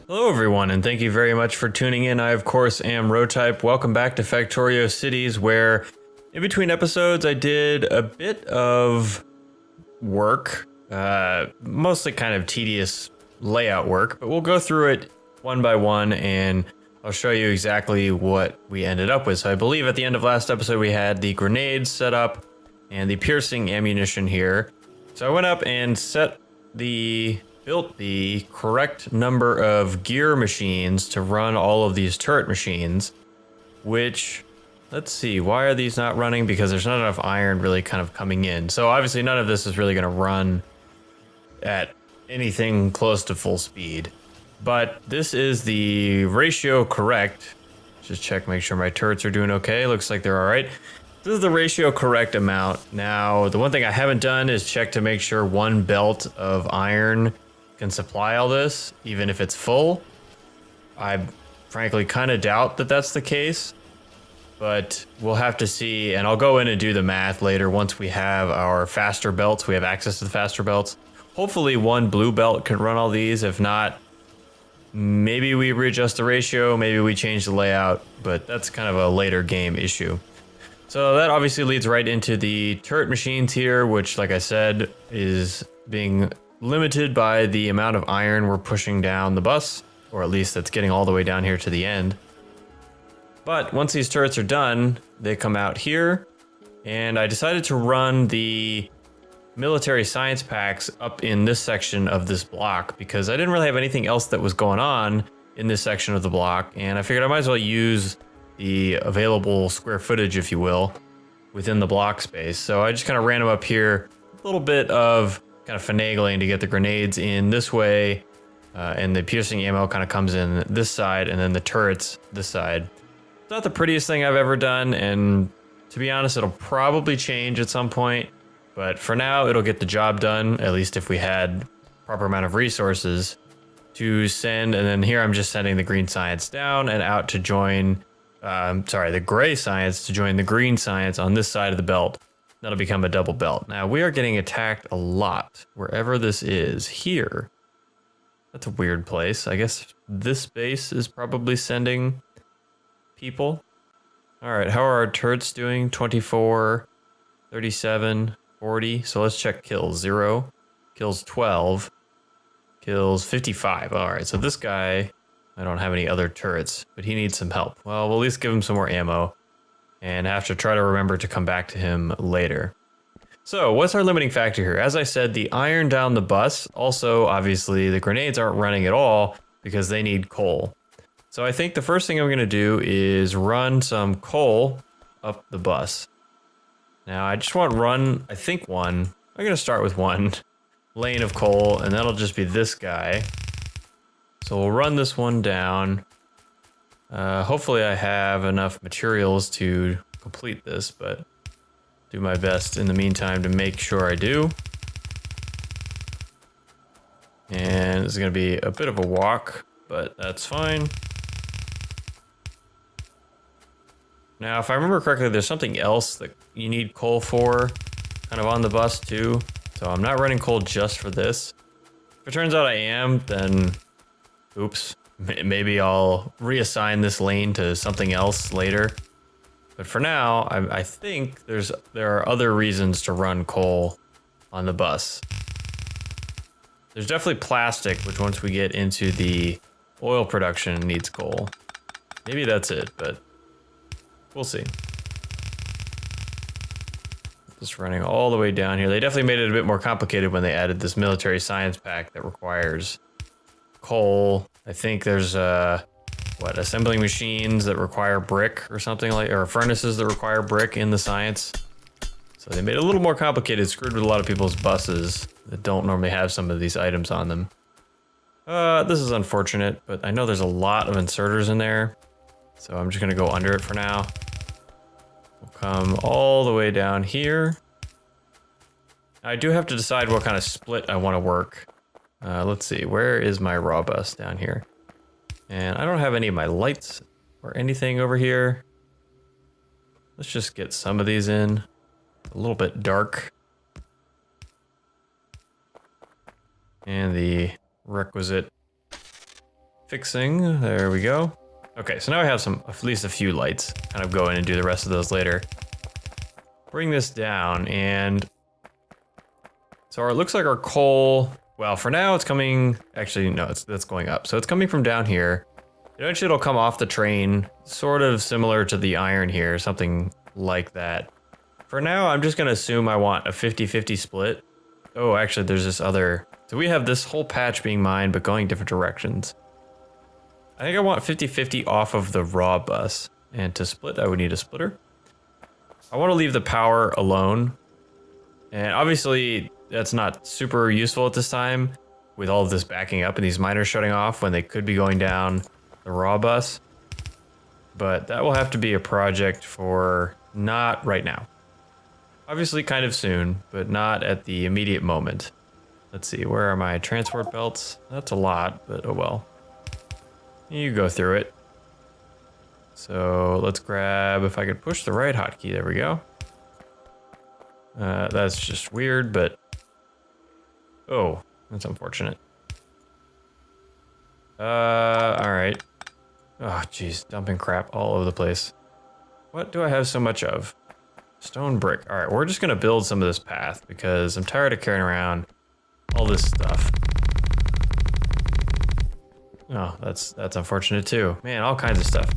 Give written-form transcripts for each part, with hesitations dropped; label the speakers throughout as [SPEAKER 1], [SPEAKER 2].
[SPEAKER 1] Hello everyone, and thank you very much for tuning in. I of course am Rotype. Welcome back to Factorio Cities, where in between episodes I did a bit of work, mostly kind of tedious layout work, but we'll go through it one by one and I'll show you exactly what we ended up with. So I believe at the end of last episode we had the grenades set up and the piercing ammunition here. So I went up and built the correct number of gear machines to run all of these turret machines, which, let's see, why are these not running? Because there's not enough iron really kind of coming in. So obviously none of this is really going to run at anything close to full speed. But this is the ratio correct. Just check, make sure my turrets are doing okay. Looks like they're all right. This is the ratio correct amount. Now, the one thing I haven't done is check to make sure one belt of iron can supply all this, even if it's full. I frankly kind of doubt that that's the case, but we'll have to see, and I'll go in and do the math later once we have our faster belts. We have access to the faster belts. Hopefully one blue belt can run all these. If not, maybe we readjust the ratio, maybe we change the layout, but that's kind of a later game issue. So that obviously leads right into the turret machines here, which, like I said, is being limited by the amount of iron we're pushing down the bus, or at least that's getting all the way down here to the end. But once these turrets are done, they come out here, and I decided to run the military science packs up in this section of this block because I didn't really have anything else that was going on in this section of the block, and I figured I might as well use the available square footage, if you will, within the block space. So I just kind of ran them up here, a little bit of kind of finagling to get the grenades in this way, and the piercing ammo kind of comes in this side, and then the turrets this side. It's not the prettiest thing I've ever done, and to be honest, it'll probably change at some point, but for now, it'll get the job done, at least if we had proper amount of resources to send. And then here I'm just sending the green science down and out to join, the gray science to join the green science on this side of the belt. That'll become a double belt. Now, we are getting attacked a lot wherever this is. Here, that's a weird place. I guess this base is probably sending people. All right, how are our turrets doing? 24, 37, 40. So let's check kills. 0, kills 12, kills 55. All right, so this guy, I don't have any other turrets, but he needs some help. Well, we'll at least give him some more ammo and have to try to remember to come back to him later. So what's our limiting factor here? As I said, the iron down the bus. Also, obviously, the grenades aren't running at all because they need coal. So I think the first thing I'm going to do is run some coal up the bus. Now, I just want one. I'm going to start with one lane of coal, and that'll just be this guy. So we'll run this one down. Hopefully I have enough materials to complete this, but do my best in the meantime to make sure I do. And this is going to be a bit of a walk, but that's fine. Now, if I remember correctly, there's something else that you need coal for, kind of on the bus too. So I'm not running coal just for this. If it turns out I am, then oops. Maybe I'll reassign this lane to something else later. But for now, I think there are other reasons to run coal on the bus. There's definitely plastic, which once we get into the oil production needs coal. Maybe that's it, but we'll see. Just running all the way down here. They definitely made it a bit more complicated when they added this military science pack that requires coal. I think there's assembling machines that require brick or something like, or furnaces that require brick in the science. So they made it a little more complicated, screwed with a lot of people's buses that don't normally have some of these items on them. This is unfortunate, but I know there's a lot of inserters in there, so I'm just gonna go under it for now. We'll come all the way down here. I do have to decide what kind of split I want to work. Let's see, where is my raw bus? Down here. And I don't have any of my lights or anything over here. Let's just get some of these in. A little bit dark. And the requisite fixing. There we go. Okay, so now I have at least a few lights. Kind of go in and do the rest of those later. Bring this down, and so it looks like our coal, well, for now it's coming, actually, no, that's going up. So it's coming from down here. Eventually it'll come off the train, sort of similar to the iron here, something like that. For now, I'm just gonna assume I want a 50-50 split. Oh, actually, there's this other, so we have this whole patch being mined, but going different directions. I think I want 50-50 off of the raw bus, and to split, I would need a splitter. I want to leave the power alone, and obviously that's not super useful at this time with all of this backing up and these miners shutting off when they could be going down the raw bus, but that will have to be a project for not right now. Obviously kind of soon, but not at the immediate moment. Let's see, where are my transport belts? That's a lot, but oh well. You go through it. So let's grab, if I could push the right hotkey, there we go. That's just weird, but oh, that's unfortunate. All right. Oh, geez, dumping crap all over the place. What do I have so much of? Stone brick. All right, we're just gonna build some of this path because I'm tired of carrying around all this stuff. Oh, that's unfortunate too. Man, all kinds of stuff.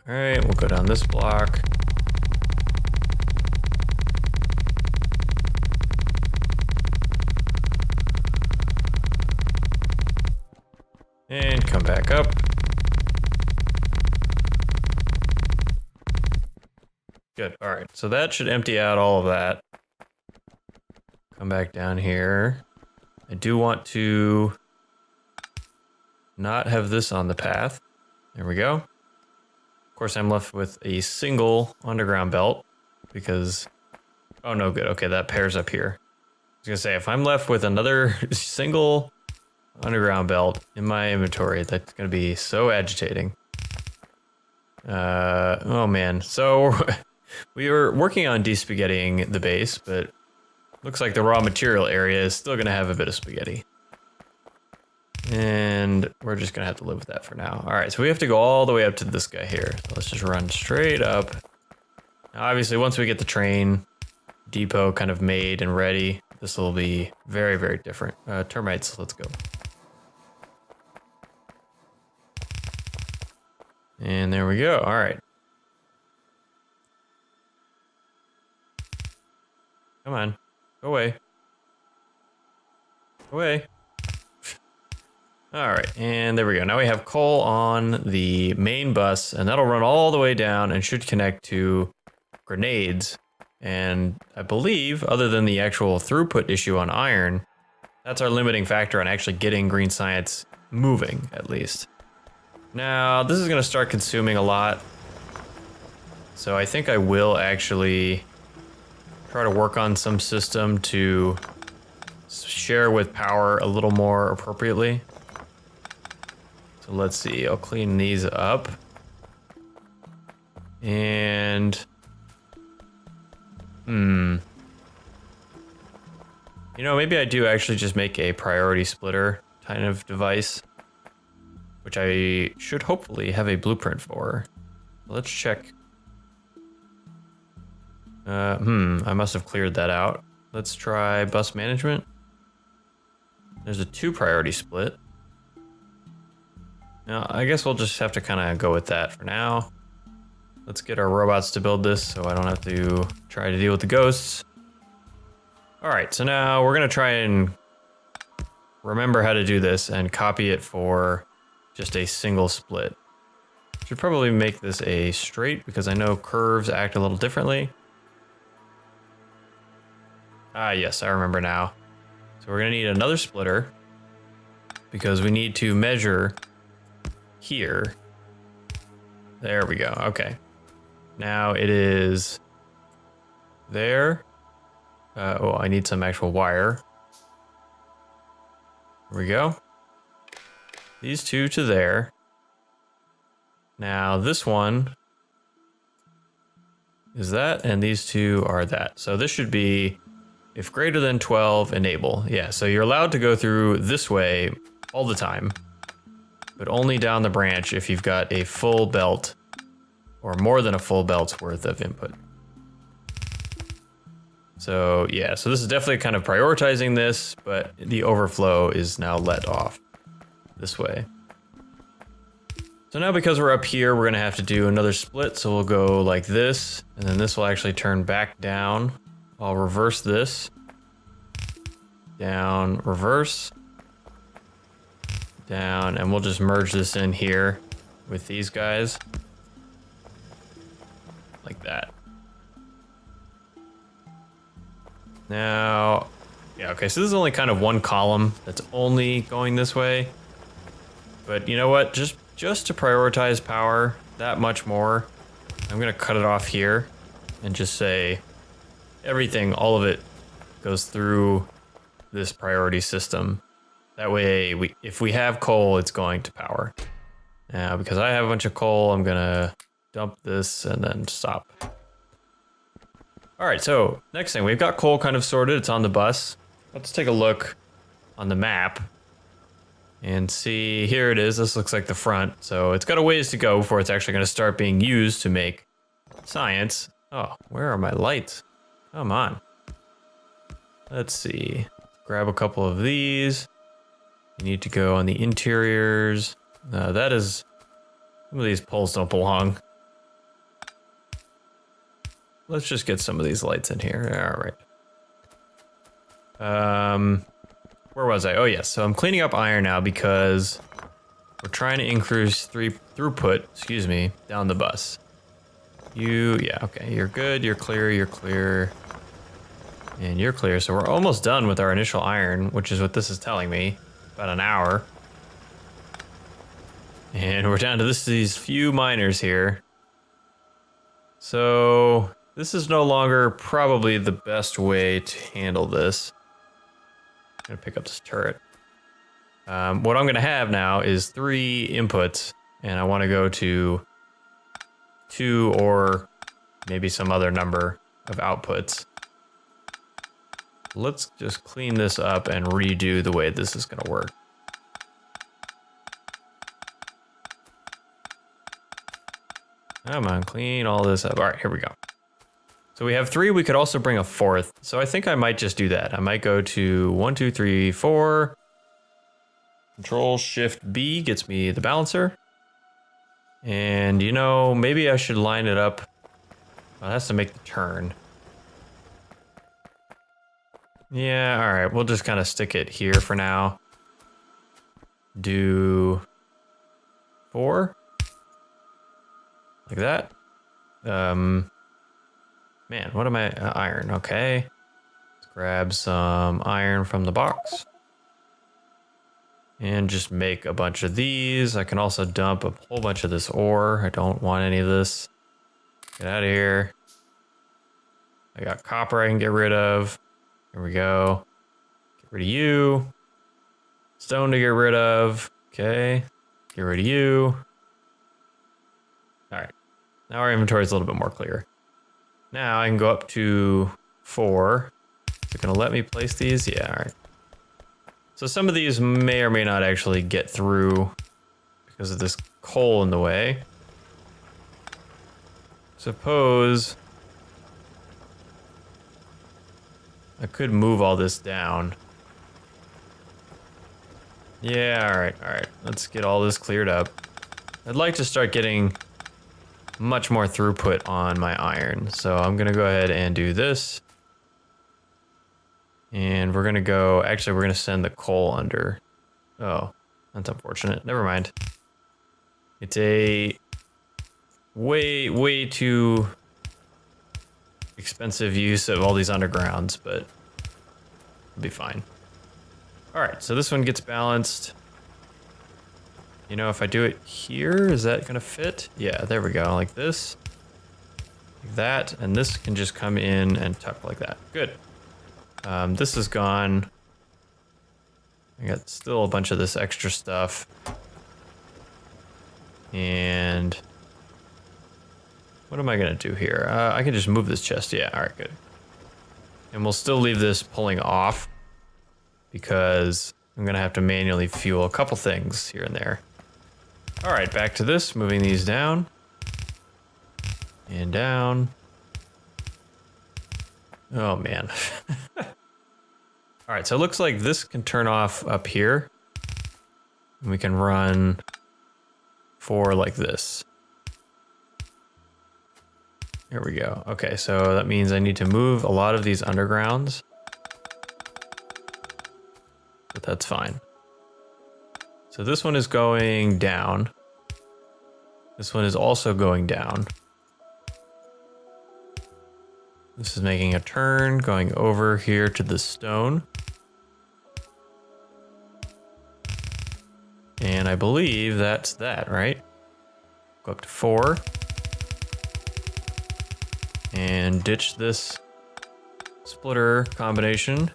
[SPEAKER 1] All right, we'll go down this block. And come back up. Good, all right, so that should empty out all of that. Come back down here. I do want to not have this on the path. There we go. Of course, I'm left with a single underground belt because, oh no, good, okay, that pairs up here. I was gonna say, if I'm left with another single underground belt in my inventory, that's gonna be so agitating. Oh man, so we were working on de-spaghettiing the base, but looks like the raw material area is still gonna have a bit of spaghetti. And we're just gonna have to live with that for now. All right, so we have to go all the way up to this guy here. So let's just run straight up. Now, obviously, once we get the train depot kind of made and ready, this will be very, very different. Termites, let's go. And there we go, all right. Come on, go away. Go away. All right, and there we go. Now we have coal on the main bus, and that'll run all the way down and should connect to grenades. And I believe, other than the actual throughput issue on iron, that's our limiting factor on actually getting green science moving, at least. Now, this is gonna start consuming a lot. So I think I will actually try to work on some system to share with power a little more appropriately. So let's see, I'll clean these up. And, you know, maybe I do actually just make a priority splitter kind of device, which I should hopefully have a blueprint for. Let's check. I must have cleared that out. Let's try bus management. There's a 2 priority split. Now, I guess we'll just have to kind of go with that for now. Let's get our robots to build this so I don't have to try to deal with the ghosts. All right, so now we're gonna try and remember how to do this and copy it for just a single split. Should probably make this a straight because I know curves act a little differently. Ah, yes, I remember now. So we're gonna need another splitter because we need to measure here. There we go, okay. Now it is there. Oh, I need some actual wire. There we go. These 2 to there. Now this one is that, and these 2 are that. So this should be If greater than 12, enable. Yeah, so you're allowed to go through this way all the time, but only down the branch if you've got a full belt or more than a full belt's worth of input. So yeah, so this is definitely kind of prioritizing this, but the overflow is now let off this way. So now because we're up here, we're gonna have to do another split. So we'll go like this, and then this will actually turn back down. I'll reverse this. Down, reverse. Down, and we'll just merge this in here with these guys. Like that. Now, yeah, okay, so this is only kind of one column that's only going this way. But you know what, just to prioritize power that much more, I'm gonna cut it off here and just say everything, all of it goes through this priority system. That way, if we have coal, it's going to power. Now, because I have a bunch of coal, I'm gonna dump this and then stop. All right, so next thing, we've got coal kind of sorted. It's on the bus. Let's take a look on the map and see. Here it is. This looks like the front. So it's got a ways to go before it's actually going to start being used to make science. Oh, where are my lights? Come on. Let's see. Grab a couple of these. You need to go on the interiors. That is, some of these poles don't belong. Let's just get some of these lights in here. All right. Where was I? Oh, yes. So I'm cleaning up iron now because we're trying to increase throughput, down the bus. Yeah, okay. You're good. You're clear. You're clear. And you're clear. So we're almost done with our initial iron, which is what this is telling me. About an hour. And we're down to these few miners here. So this is no longer probably the best way to handle this. I'm gonna pick up this turret. What I'm gonna have now is 3 inputs, and I want to go to 2 or maybe some other number of outputs. Let's just clean this up and redo the way this is gonna work. Come on, clean all this up. All right, here we go. So we have 3, we could also bring a 4th. So I think I might just do that. I might go to 1, 2, 3, 4. Control Shift B gets me the balancer. And you know, maybe I should line it up. Well, it has to make the turn. Yeah, all right, we'll just kind of stick it here for now. Do 4. Like that. Man, what am I? Iron, okay. Let's grab some iron from the box. And just make a bunch of these. I can also dump a whole bunch of this ore. I don't want any of this. Get out of here. I got copper I can get rid of. Here we go. Get rid of you. Stone to get rid of. Okay. Get rid of you. All right. Now our inventory is a little bit more clear. Now I can go up to 4. Is it gonna let me place these? Yeah, all right. So some of these may or may not actually get through because of this coal in the way. Suppose I could move all this down. Yeah, all right. Let's get all this cleared up. I'd like to start getting much more throughput on my iron. So I'm gonna go ahead and do this. And we're gonna go, actually we're gonna send the coal under. Oh, that's unfortunate. Never mind. It's a way too expensive use of all these undergrounds, but it'll be fine. All right, so this one gets balanced. You know, if I do it here, is that gonna fit? Yeah, there we go, like this. Like that, and this can just come in and tuck like that. Good. This is gone. I got still a bunch of this extra stuff. And what am I gonna do here? I can just move this chest. Yeah, all right, good. And we'll still leave this pulling off because I'm gonna have to manually fuel a couple things here and there. All right, back to this, moving these down and down. Oh man. All right, so it looks like this can turn off up here. And we can run 4 like this. There we go. Okay, so that means I need to move a lot of these undergrounds. But that's fine. So this one is going down. This one is also going down. This is making a turn, going over here to the stone. And I believe that's that, right? Go up to 4. And ditch this splitter combination.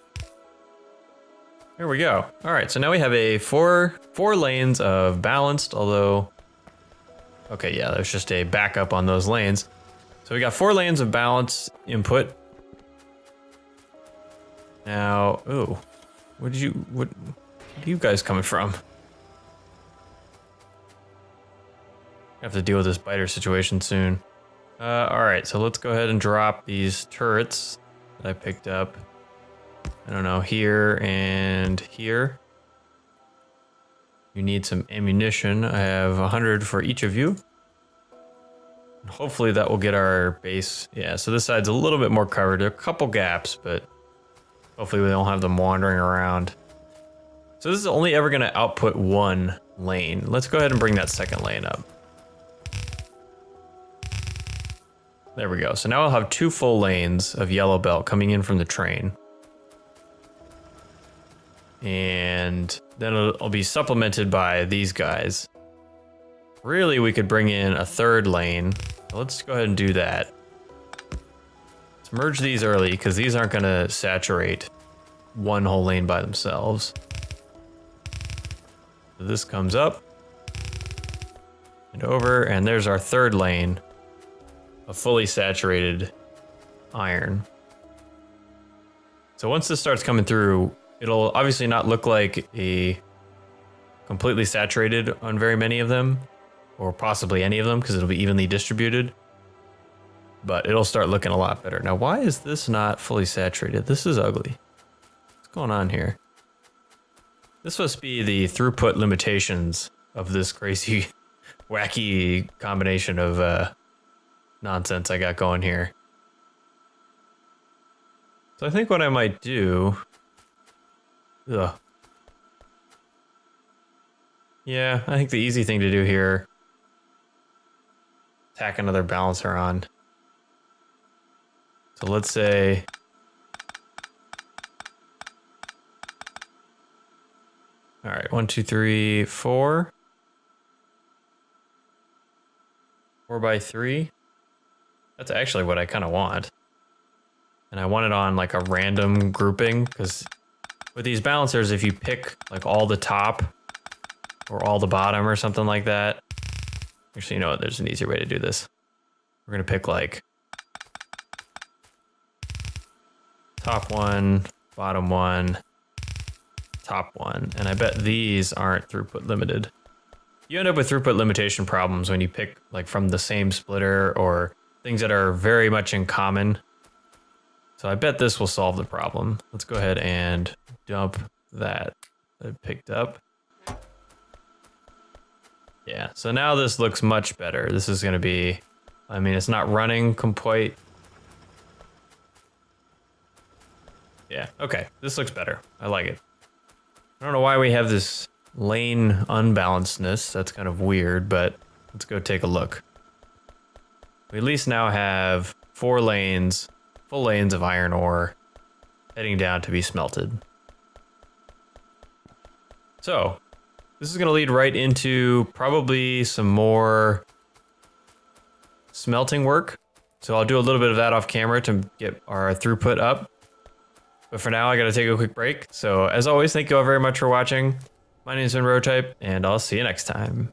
[SPEAKER 1] There we go. All right, so now we have a four lanes of balanced, although, okay, yeah, there's just a backup on those lanes. So we got 4 lanes of balanced input. Now, ooh, what are you guys coming from? I have to deal with this biter situation soon. All right, so let's go ahead and drop these turrets that I picked up. I don't know, here and here. You need some ammunition. I have 100 for each of you. Hopefully that will get our base. Yeah, so this side's a little bit more covered. There are a couple gaps, but hopefully we don't have them wandering around. So this is only ever gonna output 1 lane. Let's go ahead and bring that second lane up. There we go. So now I'll have 2 full lanes of yellow belt coming in from the train. And then it'll be supplemented by these guys. Really, we could bring in a 3rd lane. Let's go ahead and do that. Let's merge these early because these aren't going to saturate 1 whole lane by themselves. So this comes up and over, and there's our 3rd lane of fully saturated iron. So once this starts coming through, it'll obviously not look like a completely saturated on very many of them, or possibly any of them, because it'll be evenly distributed. But it'll start looking a lot better. Now, why is this not fully saturated? This is ugly. What's going on here? This must be the throughput limitations of this crazy, wacky combination of nonsense I got going here. So I think what I might do... Ugh. Yeah, I think the easy thing to do here, tack another balancer on. So let's say, all right, 1, 2, 3, 4. 4 by 3. That's actually what I kind of want. And I want it on like a random grouping, because with these balancers, if you pick like all the top or all the bottom or something like that. Actually, you know what? There's an easier way to do this. We're going to pick like top 1, bottom 1, top 1. And I bet these aren't throughput limited. You end up with throughput limitation problems when you pick like from the same splitter or things that are very much in common. So I bet this will solve the problem. Let's go ahead and dump that I picked up. Yeah, so now this looks much better. This is going to be, I mean, it's not running quite. Yeah, okay, this looks better. I like it. I don't know why we have this lane unbalancedness. That's kind of weird, but let's go take a look. We at least now have 4 lanes, full lanes of iron ore heading down to be smelted. So this is going to lead right into probably some more smelting work. So I'll do a little bit of that off camera to get our throughput up. But for now, I got to take a quick break. So as always, thank you all very much for watching. My name has been Rotype, and I'll see you next time.